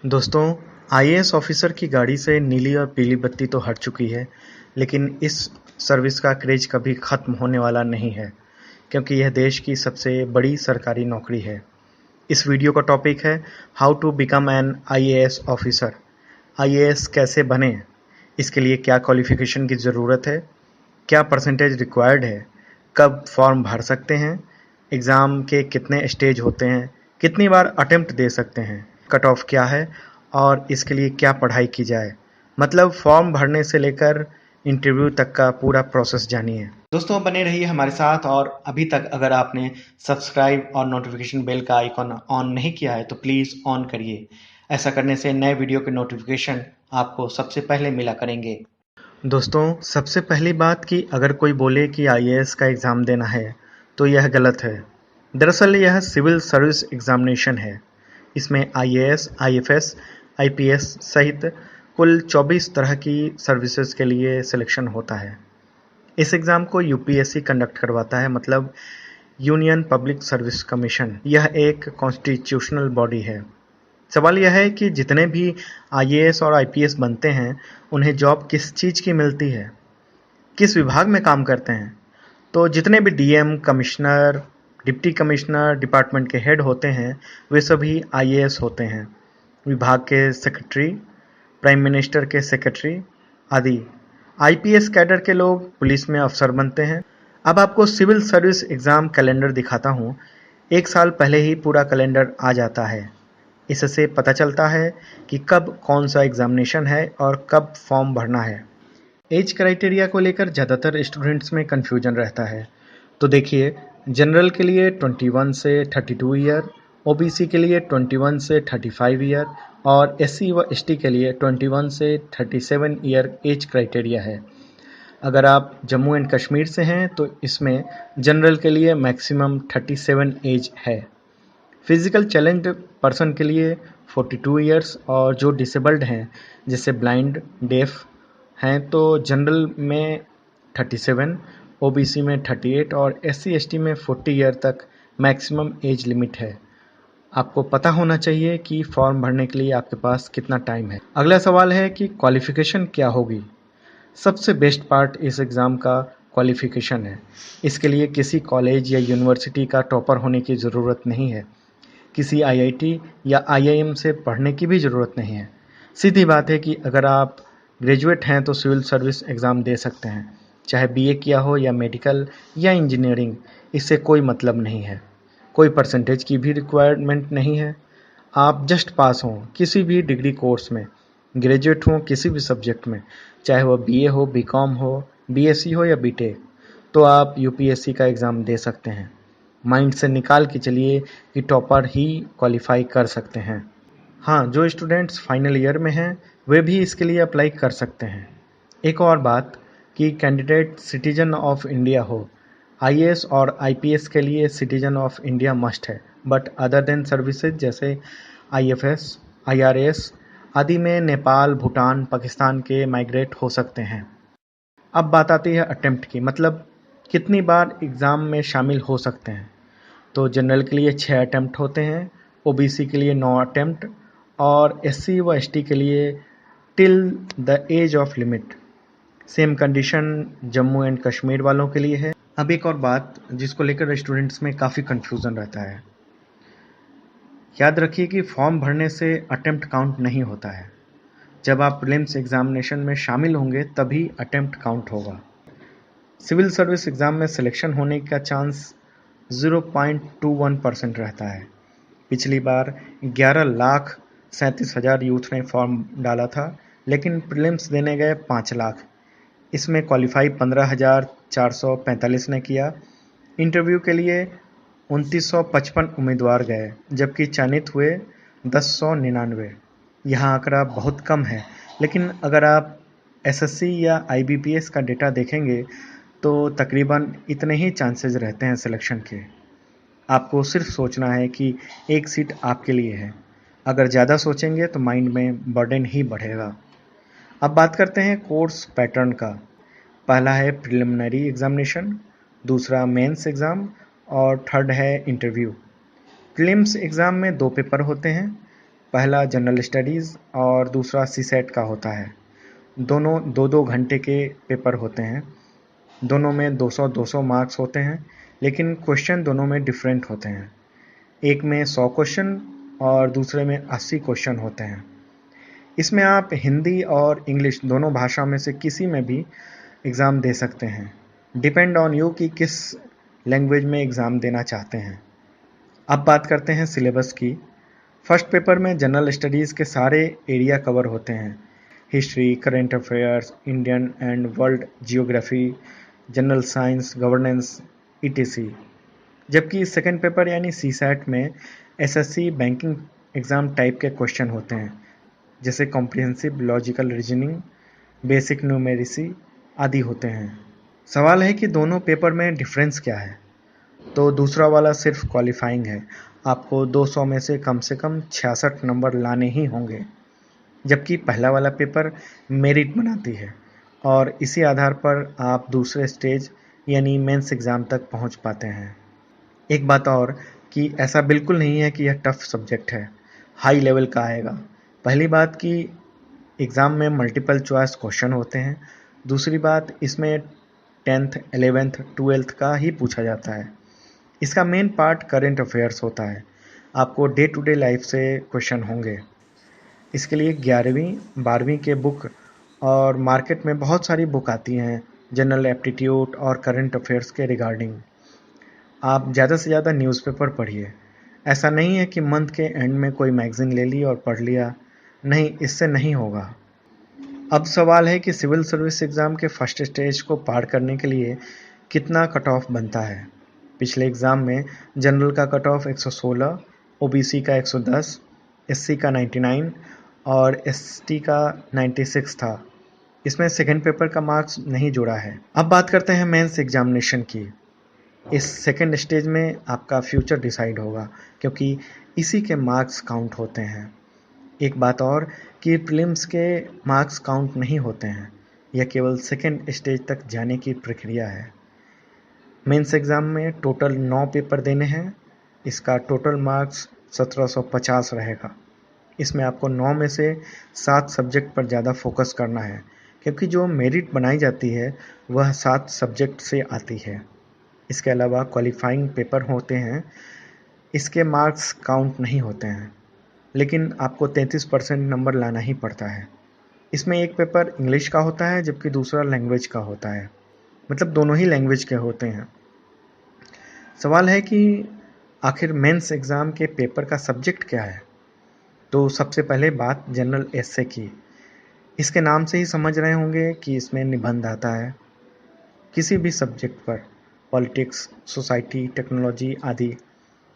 दोस्तों, IAS officer की गाड़ी से नीली और पीली बत्ती तो हट चुकी है, लेकिन इस सर्विस का क्रेज कभी खत्म होने वाला नहीं है, क्योंकि यह देश की सबसे बड़ी सरकारी नौकरी है। इस वीडियो का टॉपिक है how to become an IAS officer. IAS कैसे बने, इसके लिए क्या क्वालिफिकेशन की ज़रूरत है, क्या परसेंटेज रिक्वायर्ड है, कब फॉर्म भर सकते हैं, एग्ज़ाम के कितने स्टेज होते हैं, कितनी बार अटेम्प्ट दे सकते हैं, कट ऑफ क्या है और इसके लिए क्या पढ़ाई की जाए। मतलब फॉर्म भरने से लेकर इंटरव्यू तक का पूरा प्रोसेस जानिए। दोस्तों, बने रहिए हमारे साथ, और अभी तक अगर आपने सब्सक्राइब और नोटिफिकेशन बेल का आइकॉन ऑन नहीं किया है तो प्लीज़ ऑन करिए। ऐसा करने से नए वीडियो के नोटिफिकेशन आपको सबसे पहले मिला करेंगे। दोस्तों, सबसे पहली बात कि अगर कोई बोले कि आईएएस का एग्ज़ाम देना है तो यह गलत है। दरअसल यह सिविल सर्विस एग्ज़ामिनेशन है। इसमें आईएएस, आईएफएस, आईपीएस सहित कुल 24 तरह की सर्विसेज के लिए सिलेक्शन होता है। इस एग्ज़ाम को यूपीएससी कंडक्ट करवाता है, मतलब यूनियन पब्लिक सर्विस कमीशन। यह एक कॉन्स्टिट्यूशनल बॉडी है। सवाल यह है कि जितने भी आईएएस और आईपीएस बनते हैं, उन्हें जॉब किस चीज़ की मिलती है, किस विभाग में काम करते हैं। तो जितने भी DM, commissioner, deputy commissioner, department के हेड होते हैं, वे सभी आईएएस होते हैं। विभाग के सेक्रेटरी, प्राइम मिनिस्टर के सेक्रेटरी आदि। आईपीएस कैडर के लोग पुलिस में अफसर बनते हैं। अब आपको सिविल सर्विस एग्ज़ाम कैलेंडर दिखाता हूँ। एक साल पहले ही पूरा कैलेंडर आ जाता है। इससे पता चलता है कि कब कौन सा एग्ज़ामिनेशन है और कब फॉर्म भरना है। एज क्राइटेरिया को लेकर ज़्यादातर स्टूडेंट्स में कन्फ्यूजन रहता है। तो देखिए, जनरल के लिए 21 से 32 ईयर, ओबीसी के लिए 21 से 35 ईयर और एससी व एसटी के लिए 21 से 37 ईयर एज क्राइटेरिया है। अगर आप जम्मू एंड कश्मीर से हैं तो इसमें जनरल के लिए मैक्सिमम 37 एज है। फिजिकल चैलेंज्ड पर्सन के लिए 42 ईयर्स, और जो डिसेबल्ड हैं जैसे ब्लाइंड, डेफ हैं, तो जनरल में 37, ओबीसी में 38 और एससी एसटी में 40 ईयर तक मैक्सिमम एज लिमिट है। आपको पता होना चाहिए कि फॉर्म भरने के लिए आपके पास कितना टाइम है। अगला सवाल है कि क्वालिफ़िकेशन क्या होगी। सबसे बेस्ट पार्ट इस एग्ज़ाम का क्वालिफ़िकेशन है। इसके लिए किसी कॉलेज या यूनिवर्सिटी का टॉपर होने की ज़रूरत नहीं है। किसी आईआईटी या आईआईएम से पढ़ने की भी ज़रूरत नहीं है। सीधी बात है कि अगर आप ग्रेजुएट हैं तो सिविल सर्विस एग्ज़ाम दे सकते हैं, चाहे बीए किया हो या मेडिकल या इंजीनियरिंग, इससे कोई मतलब नहीं है। कोई परसेंटेज की भी रिक्वायरमेंट नहीं है। आप जस्ट पास हों किसी भी डिग्री कोर्स में, ग्रेजुएट हों किसी भी सब्जेक्ट में, चाहे वह बीए हो, बीकॉम हो, बीएससी हो या बीटेक, तो आप यूपीएससी का एग्ज़ाम दे सकते हैं। माइंड से निकाल के चलिए कि टॉपर ही क्वालिफाई कर सकते हैं। हाँ, जो स्टूडेंट्स फाइनल ईयर में हैं वे भी इसके लिए अप्लाई कर सकते हैं। एक और बात कि कैंडिडेट सिटीजन ऑफ इंडिया हो। आईएएस और आईपीएस के लिए सिटीजन ऑफ इंडिया मस्ट है, बट अदर देन सर्विसेज जैसे आईएफएस, आईआरएस आदि में नेपाल, भूटान, पाकिस्तान के माइग्रेट हो सकते हैं। अब बात आती है अटेम्प्ट की, मतलब कितनी बार एग्ज़ाम में शामिल हो सकते हैं। तो जनरल के लिए 6 अटेम्प्ट होते हैं, ओबीसी के लिए 9 अटेम्प्ट और एससी व एसटी के लिए till the age of limit. Same condition Jammu and Kashmir वालों के लिए है। अब एक और बात जिसको लेकर स्टूडेंट्स में काफ़ी कन्फ्यूज़न रहता है। याद रखिए कि फॉर्म भरने से अटेम्प्ट काउंट नहीं होता है। जब आप प्रीलिम्स एग्जामिनेशन में शामिल होंगे तभी अटेम्प्ट काउंट होगा। सिविल सर्विस एग्ज़ाम में सिलेक्शन होने का चांस 0.21% रहता है। पिछली बार 11,37,000 यूथ ने फॉर्म डाला था, लेकिन प्रीलिम्स देने गए 5 लाख। इसमें क्वालिफाई 15,445 ने किया। इंटरव्यू के लिए 2,955 उम्मीदवार गए, जबकि चयनित हुए 10,199। यहाँ आंकड़ा बहुत कम है, लेकिन अगर आप एसएससी या आईबीपीएस का डेटा देखेंगे तो तकरीबन इतने ही चांसेस रहते हैं सिलेक्शन के। आपको सिर्फ सोचना है कि एक सीट आपके लिए है। अगर ज़्यादा सोचेंगे तो माइंड में बर्डन ही बढ़ेगा। अब बात करते हैं कोर्स पैटर्न का। पहला है प्रिलिमिनरी एग्जामिनेशन, दूसरा मेंस एग्ज़ाम और थर्ड है इंटरव्यू। प्रीलिम्स एग्ज़ाम में 2 पेपर होते हैं। पहला जनरल स्टडीज़ और दूसरा सीसेट का होता है। दोनों 2-2 घंटे के पेपर होते हैं। दोनों में 200-200 मार्क्स होते हैं, लेकिन क्वेश्चन दोनों में डिफरेंट होते हैं। एक में 100 क्वेश्चन और दूसरे में 80 क्वेश्चन होते हैं। इसमें आप हिंदी और इंग्लिश दोनों भाषा में से किसी में भी एग्ज़ाम दे सकते हैं। डिपेंड ऑन यू कि किस लैंग्वेज में एग्ज़ाम देना चाहते हैं। अब बात करते हैं सिलेबस की। फर्स्ट पेपर में जनरल स्टडीज़ के सारे एरिया कवर होते हैं। History, current affairs, Indian and world geography, general science, governance, etc. जबकि सेकंड पेपर यानी सीसैट में एसएससी बैंकिंग एग्ज़ाम टाइप के क्वेश्चन होते हैं, जैसे comprehensive logical reasoning, basic numeracy आदि होते हैं। सवाल है कि दोनों पेपर में डिफरेंस क्या है? तो दूसरा वाला सिर्फ क्वालिफाइंग है। आपको 200 में से कम 66 नंबर लाने ही होंगे, जबकि पहला वाला पेपर मेरिट बनाती है और इसी आधार पर आप दूसरे स्टेज यानी मेंस एग्ज़ाम तक पहुंच पाते हैं। एक बात और कि ऐसा बिल्कुल नहीं है कि यह टफ सब्जेक्ट है, हाई लेवल का आएगा। पहली बात कि एग्ज़ाम में मल्टीपल चॉइस क्वेश्चन होते हैं। दूसरी बात, इसमें 10th 11th 12th का ही पूछा जाता है। इसका मेन पार्ट करंट अफेयर्स होता है। आपको डे टू डे लाइफ से क्वेश्चन होंगे। इसके लिए 11वीं 12वीं के बुक और मार्केट में बहुत सारी बुक आती हैं जनरल एप्टीट्यूड और करंट अफेयर्स के रिगार्डिंग। आप ज़्यादा से ज़्यादा न्यूज़पेपर पढ़िए। ऐसा नहीं है कि मंथ के एंड में कोई मैगज़ीन ले ली और पढ़ लिया। नहीं, इससे नहीं होगा। अब सवाल है कि सिविल सर्विस एग्ज़ाम के फर्स्ट स्टेज को पार करने के लिए कितना कट ऑफ बनता है। पिछले एग्ज़ाम में जनरल का कट ऑफ 116, ओबीसी का 110, एससी का 99 और एसटी का 96 था। इसमें सेकंड पेपर का मार्क्स नहीं जुड़ा है। अब बात करते हैं मेंस एग्जामिनेशन की। इस सेकंड स्टेज में आपका फ्यूचर डिसाइड होगा, क्योंकि इसी के मार्क्स काउंट होते हैं। एक बात और कि प्रीलिम्स के मार्क्स काउंट नहीं होते हैं। यह केवल सेकंड स्टेज तक जाने की प्रक्रिया है। मेंस एग्ज़ाम में टोटल 9 पेपर देने हैं। इसका टोटल मार्क्स 1750 रहेगा। इसमें आपको 9 में से 7 सब्जेक्ट पर ज़्यादा फोकस करना है, क्योंकि जो मेरिट बनाई जाती है वह 7 सब्जेक्ट से आती है। इसके अलावा क्वालिफाइंग पेपर होते हैं, इसके मार्क्स काउंट नहीं होते हैं, लेकिन आपको 33% नंबर लाना ही पड़ता है। इसमें एक पेपर इंग्लिश का होता है, जबकि दूसरा लैंग्वेज का होता है। मतलब दोनों ही लैंग्वेज के होते हैं। सवाल है कि आखिर मेंस एग्ज़ाम के पेपर का सब्जेक्ट क्या है? तो सबसे पहले बात जनरल एस्से की। इसके नाम से ही समझ रहे होंगे कि इसमें निबंध आता है। किसी भी सब्जेक्ट पर, पॉलिटिक्स, सोसाइटी, टेक्नोलॉजी आदि,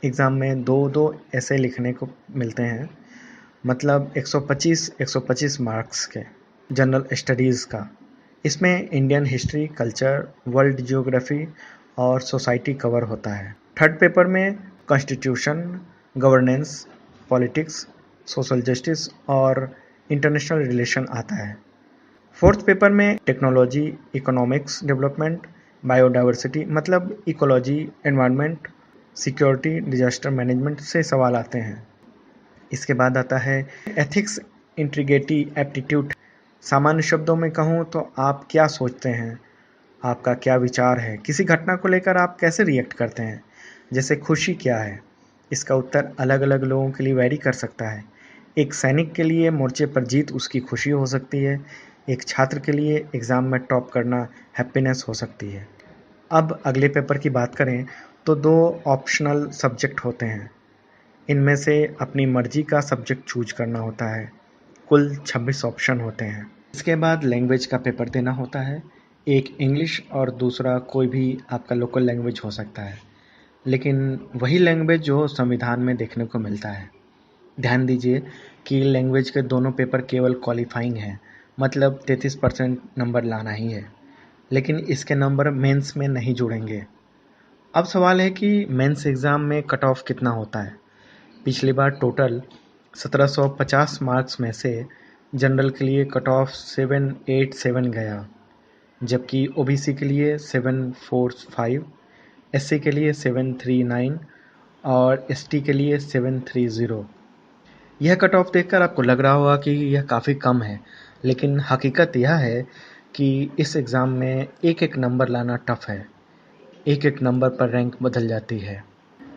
एग्ज़ाम में 2-2 ऐसे लिखने को मिलते हैं। मतलब 125 मार्क्स के। जनरल स्टडीज़ का, इसमें Indian history, culture, world geography और सोसाइटी कवर होता है। थर्ड पेपर में constitution, governance, politics, social justice और इंटरनेशनल रिलेशन आता है। फोर्थ पेपर में टेक्नोलॉजी, इकोनॉमिक्स डेवलपमेंट, बायोडाइवर्सिटी मतलब ecology, environment, security, disaster management से सवाल आते हैं। इसके बाद आता है एथिक्स, इंटीग्रिटी, एप्टीट्यूड। सामान्य शब्दों में कहूँ तो आप क्या सोचते हैं, आपका क्या विचार है, किसी घटना को लेकर आप कैसे रिएक्ट करते हैं। जैसे खुशी क्या है, इसका उत्तर अलग अलग लोगों के लिए वैरी कर सकता है। एक सैनिक के लिए मोर्चे पर जीत उसकी खुशी हो सकती है, एक छात्र के लिए एग्ज़ाम में टॉप करना हैप्पीनेस हो सकती है। अब अगले पेपर की बात करें तो 2 ऑप्शनल सब्जेक्ट होते हैं। इनमें से अपनी मर्जी का सब्जेक्ट चूज करना होता है। कुल 26 ऑप्शन होते हैं। इसके बाद लैंग्वेज का पेपर देना होता है। एक इंग्लिश और दूसरा कोई भी आपका लोकल लैंग्वेज हो सकता है, लेकिन वही लैंग्वेज जो संविधान में देखने को मिलता है। ध्यान दीजिए कि लैंग्वेज के दोनों पेपर केवल क्वालिफाइंग हैं, मतलब 33% नंबर लाना ही है, लेकिन इसके नंबर मेंस में नहीं जुड़ेंगे। अब सवाल है कि मेंस एग्ज़ाम में कट ऑफ कितना होता है। पिछली बार टोटल 1750 मार्क्स में से जनरल के लिए कट ऑफ 787 गया, जबकि ओबीसी के लिए 745, एससी के लिए 739 और एसटी के लिए 730। यह कट ऑफ देखकर आपको लग रहा होगा कि यह काफ़ी कम है, लेकिन हकीकत यह है कि इस एग्ज़ाम में एक-एक नंबर लाना टफ़ है। एक-एक नंबर पर रैंक बदल जाती है।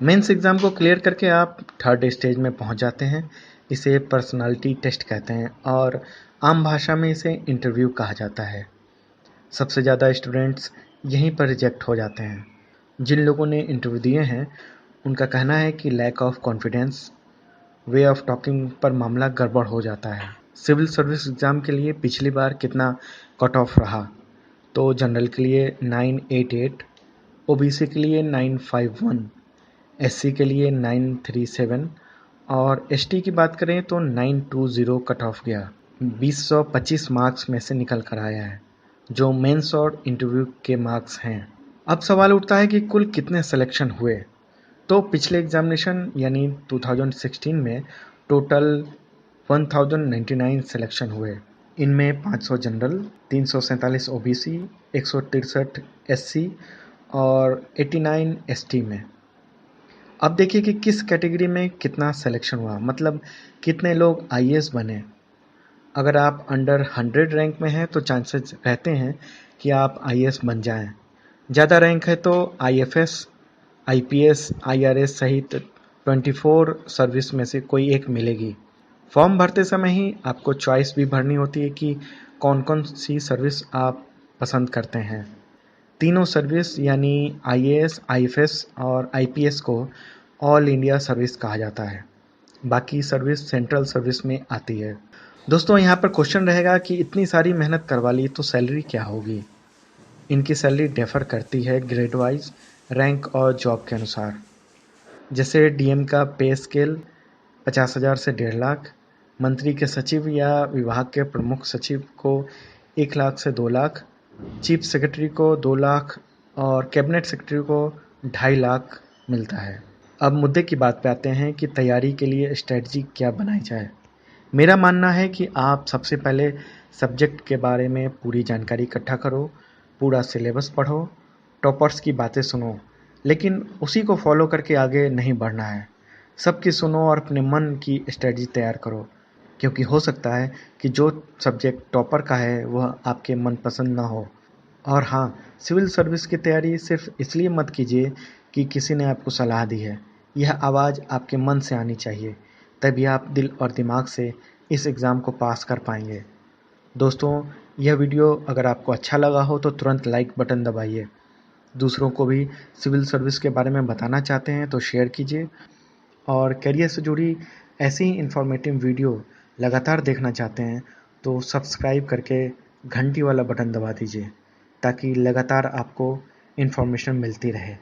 मेंस एग्ज़ाम को क्लियर करके आप थर्ड स्टेज में पहुंच जाते हैं। इसे पर्सनालिटी टेस्ट कहते हैं और आम भाषा में इसे इंटरव्यू कहा जाता है। सबसे ज़्यादा स्टूडेंट्स यहीं पर रिजेक्ट हो जाते हैं। जिन लोगों ने इंटरव्यू दिए हैं, उनका कहना है कि lack of confidence, way of talking पर मामला गड़बड़ हो जाता है। सिविल सर्विस एग्ज़ाम के लिए पिछली बार कितना कट ऑफ रहा? तो जनरल के लिए 988, ओबीसी के लिए 951, एससी के लिए 937 और एसटी की बात करें तो 920 कट ऑफ गया। 2025 मार्क्स में से निकल कर आया है, जो मेंस और इंटरव्यू के मार्क्स हैं। अब सवाल उठता है कि कुल कितने सिलेक्शन हुए? तो पिछले एग्जामिनेशन यानी 2016 में टोटल 1099 सिलेक्शन हुए। इनमें 500 जनरल, 347 ओबीसी, 163 एससी और 89 एसटी में। अब देखिए कि किस कैटेगरी में कितना सिलेक्शन हुआ, मतलब कितने लोग आईएएस बने। अगर आप अंडर 100 रैंक में हैं तो चांसेस रहते हैं कि आप आईएएस बन जाएं। ज़्यादा रैंक है तो आईएफएस, आईपीएस, आईआरएस सहित 24 सर्विस में से कोई एक मिलेगी। फॉर्म भरते समय ही आपको चॉइस भी भरनी होती है कि कौन कौन सी सर्विस आप पसंद करते हैं। तीनों सर्विस यानी आईएएस, आईएफएस और आईपीएस को ऑल इंडिया सर्विस कहा जाता है। बाकी सर्विस सेंट्रल सर्विस में आती है। दोस्तों, यहाँ पर क्वेश्चन रहेगा कि इतनी सारी मेहनत करवा ली तो सैलरी क्या होगी? इनकी सैलरी डिफर करती है ग्रेड वाइज, रैंक और जॉब के अनुसार। जैसे डीएम का पे स्केल 50,000 से 1.5 लाख, मंत्री के सचिव या विभाग के प्रमुख सचिव को 1 लाख से 2 लाख, चीफ सेक्रेटरी को 2 लाख और कैबिनेट सेक्रेटरी को 2.5 लाख मिलता है। अब मुद्दे की बात पे आते हैं कि तैयारी के लिए स्ट्रेटजी क्या बनाई जाए। मेरा मानना है कि आप सबसे पहले सब्जेक्ट के बारे में पूरी जानकारी इकट्ठा करो, पूरा सिलेबस पढ़ो, टॉपर्स की बातें सुनो, लेकिन उसी को फॉलो करके आगे नहीं बढ़ना है। सबकी सुनो और अपने मन की स्ट्रेटजी तैयार करो, क्योंकि हो सकता है कि जो सब्जेक्ट टॉपर का है वह आपके मनपसंद ना हो। और हाँ, सिविल सर्विस की तैयारी सिर्फ इसलिए मत कीजिए कि किसी ने आपको सलाह दी है। यह आवाज़ आपके मन से आनी चाहिए, तभी आप दिल और दिमाग से इस एग्ज़ाम को पास कर पाएंगे। दोस्तों, यह वीडियो अगर आपको अच्छा लगा हो तो तुरंत लाइक बटन दबाइए। दूसरों को भी सिविल सर्विस के बारे में बताना चाहते हैं तो शेयर कीजिए, और करियर से जुड़ी ऐसी ही इन्फॉर्मेटिव वीडियो लगातार देखना चाहते हैं तो सब्सक्राइब करके घंटी वाला बटन दबा दीजिए, ताकि लगातार आपको इन्फॉर्मेशन मिलती रहे।